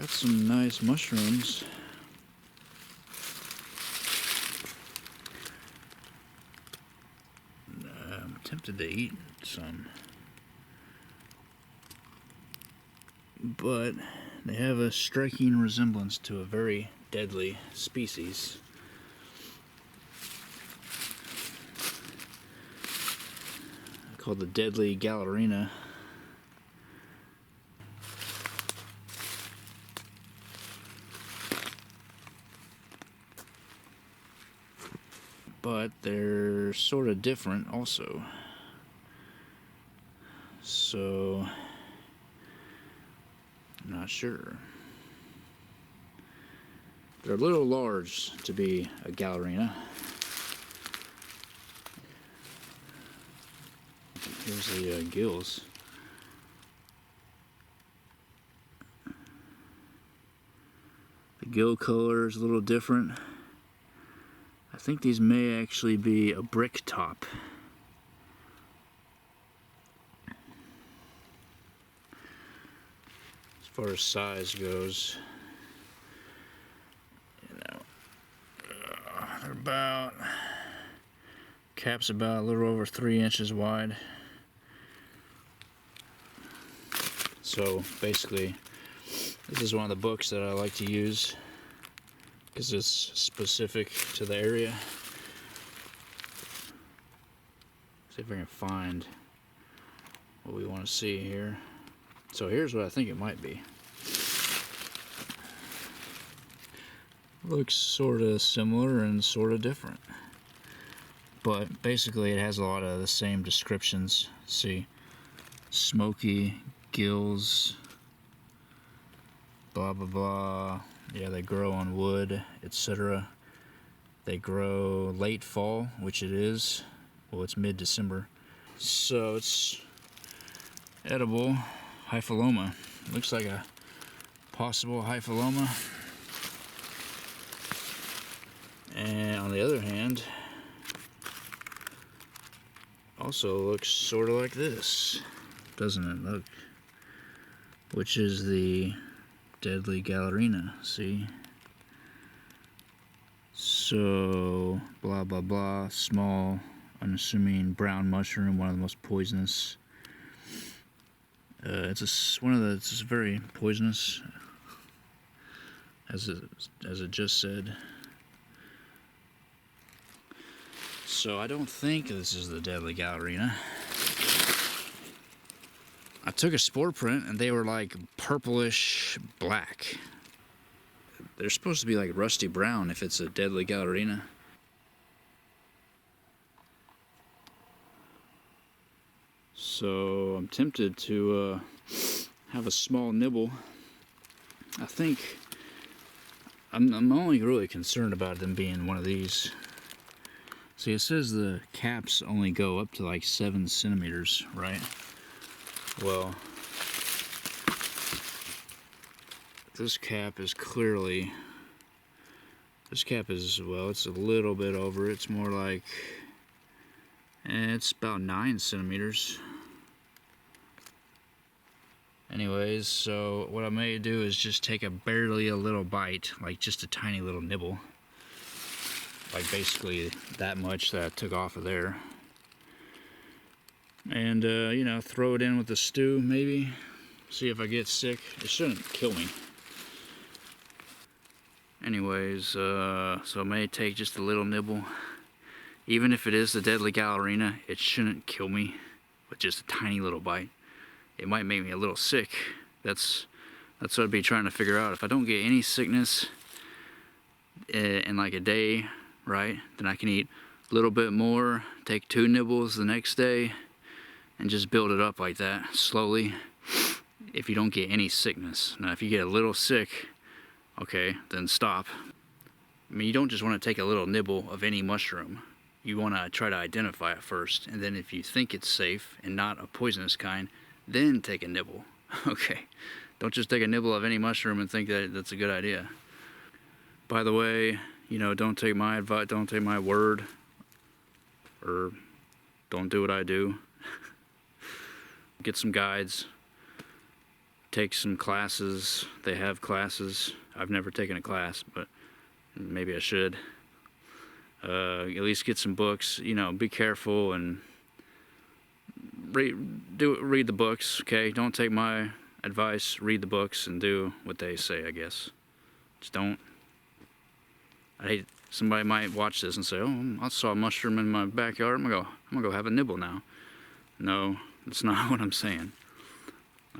Got some nice mushrooms. I'm tempted to eat some, but they have a striking resemblance to a very deadly species. Called the Deadly Galerina. But they're sort of different also. So, I'm not sure. They're a little large to be a Galerina. Here's the gills. The gill color is a little different. I think these may actually be a brick top. As far as size goes, you know, they're about, cap's about a little over 3 inches wide. So basically, this is one of the books that I like to use because it's specific to the area. See if I can find what we want to see here. So here's what I think it might be. Looks sort of similar and sort of different, but basically it has a lot of the same descriptions. See, smoky gills, blah blah blah. Yeah, they grow on wood, etc. They grow late fall, which it is. Well, it's mid-December. So it's edible. Hypholoma. Looks like a possible Hypholoma. And on the other hand, also looks sort of like this, doesn't it? Look. Which is the Deadly Galerina, see? So, blah blah blah, small, unassuming brown mushroom, one of the most poisonous. It's very poisonous, as it just said. So I don't think this is the Deadly Galerina. I took a spore print and they were like purplish black. They're supposed to be like rusty brown if it's a Deadly Galerina. So I'm tempted to have a small nibble. I think I'm only really concerned about them being one of these. See, it says the caps only go up to like 7 centimeters, right? Well, this cap is clearly, well, it's a little bit over. It's more like, it's about 9 centimeters. Anyways, so what I may do is just take barely a little bite, like just a tiny little nibble. Like basically that much that I took off of there. And, you know, throw it in with the stew, maybe. See if I get sick. It shouldn't kill me. Anyways, so I may take just a little nibble. Even if it is the Deadly Galerina, it shouldn't kill me with just a tiny little bite. It might make me a little sick. That's what I'd be trying to figure out. If I don't get any sickness in like a day, right, then I can eat a little bit more, take 2 nibbles the next day, and just build it up like that, slowly, if you don't get any sickness. Now, if you get a little sick, okay, then stop. I mean, you don't just want to take a little nibble of any mushroom. You want to try to identify it first, and then if you think it's safe and not a poisonous kind, then take a nibble, okay? Don't just take a nibble of any mushroom and think that that's a good idea. By the way, you know, don't take my advice, don't take my word, or don't do what I do. Get some guides. take some classes. They have classes. I've never taken a class, but maybe I should. At least get some books. You know, be careful and read the books. Okay, don't take my advice. Read the books and do what they say, I guess. Just don't. I hate, somebody might watch this and say, "Oh, I saw a mushroom in my backyard. I'm gonna go have a nibble now." No, that's not what I'm saying.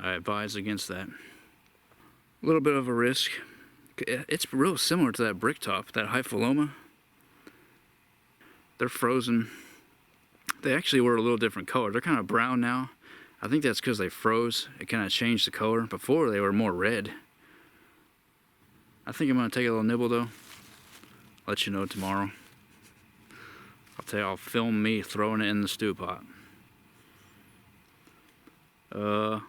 I advise against that. A little bit of a risk. It's real similar to that bricktop, that Hypholoma. They're frozen. They actually were a little different color. They're kind of brown now. I think that's because they froze. It kind of changed the color. Before they were more red. I think I'm gonna take a little nibble though. Let you know tomorrow. I'll film me throwing it in the stew pot. I'll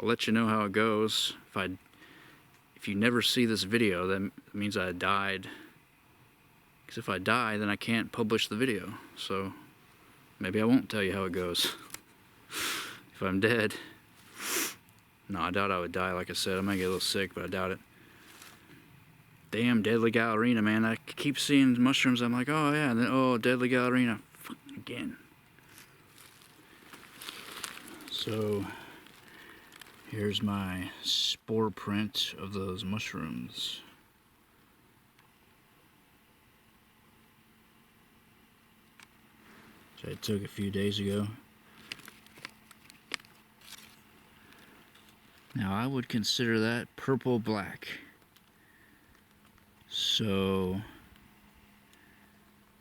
let you know how it goes. If you never see this video, that means I died. Because if I die, then I can't publish the video. So maybe I won't tell you how it goes. If I'm dead. No, I doubt I would die. Like I said, I might get a little sick, but I doubt it. Damn, Deadly Galerina, man. I keep seeing mushrooms. I'm like, oh yeah, and then, oh, Deadly Galerina. Again. So, here's my spore print of those mushrooms. Which I took a few days ago. Now, I would consider that purple-black. So,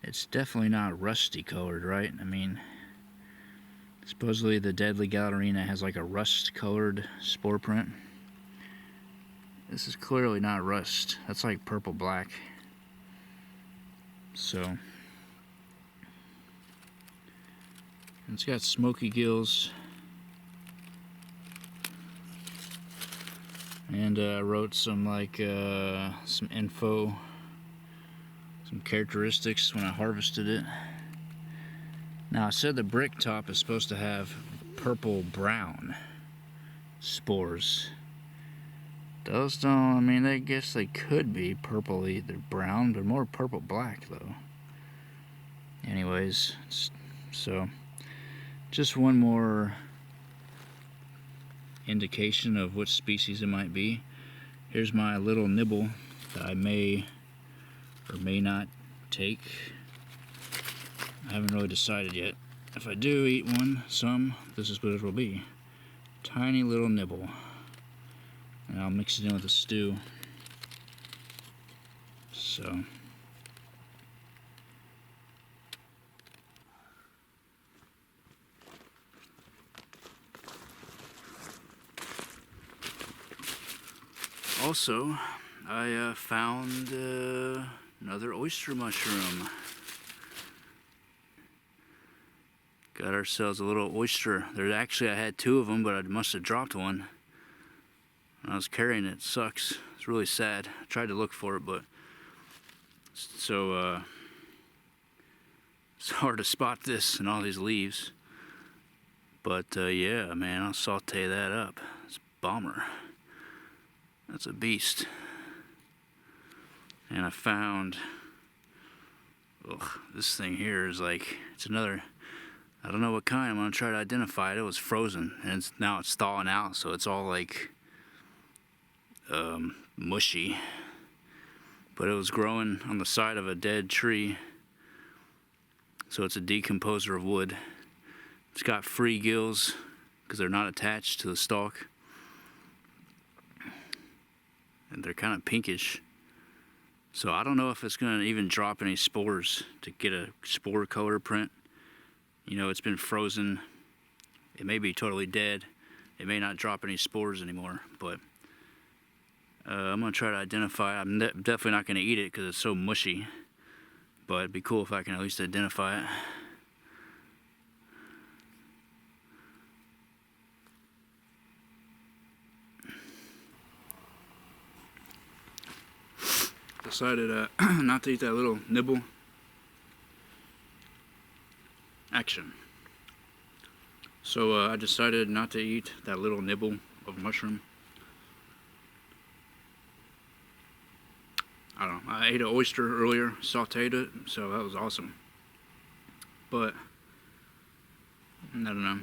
it's definitely not rusty colored, right? I mean, supposedly the Deadly Galerina has like a rust colored spore print. This is clearly not rust. That's like purple black. So, it's got smoky gills. And I wrote some some info, some characteristics when I harvested it. Now I said the brick top is supposed to have purple brown spores. Those don't, I mean, I guess they could be purple either brown, but more purple black though. Anyways, so just one more indication of what species it might be. Here's my little nibble that I may or may not take. I haven't really decided yet. If I do eat some, this is what it will be. Tiny little nibble. And I'll mix it in with the stew. So. Also, I found another oyster mushroom. Got ourselves a little oyster. There actually, I had two of them, but I must have dropped one. When I was carrying it. It sucks. It's really sad. I tried to look for it, but so it's hard to spot this and all these leaves. But yeah, man, I'll saute that up. It's a bomber. That's a beast. And I found, this thing here is like, it's another, I don't know what kind. I'm gonna try to identify it. It was frozen, and now it's thawing out, so it's all like mushy. But it was growing on the side of a dead tree, so it's a decomposer of wood. It's got free gills because they're not attached to the stalk. And they're kind of pinkish. So I don't know if it's going to even drop any spores to get a spore color print. You know, it's been frozen. It may be totally dead. It may not drop any spores anymore. But I'm going to try to identify it. I'm definitely not going to eat it because it's so mushy. But it'd be cool if I can at least identify it. Decided not to eat that little nibble. Action. So I decided not to eat that little nibble of mushroom. I ate an oyster earlier, sauteed it, so that was awesome. But I don't know.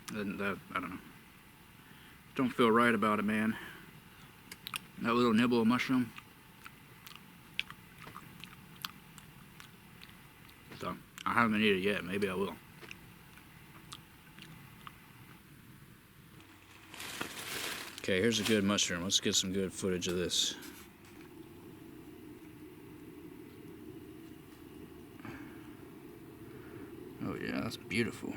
I don't know. Don't feel right about it, man. That little nibble of mushroom. So I haven't eaten it yet. Maybe I will. Okay, here's a good mushroom. Let's get some good footage of this. Oh yeah, that's beautiful.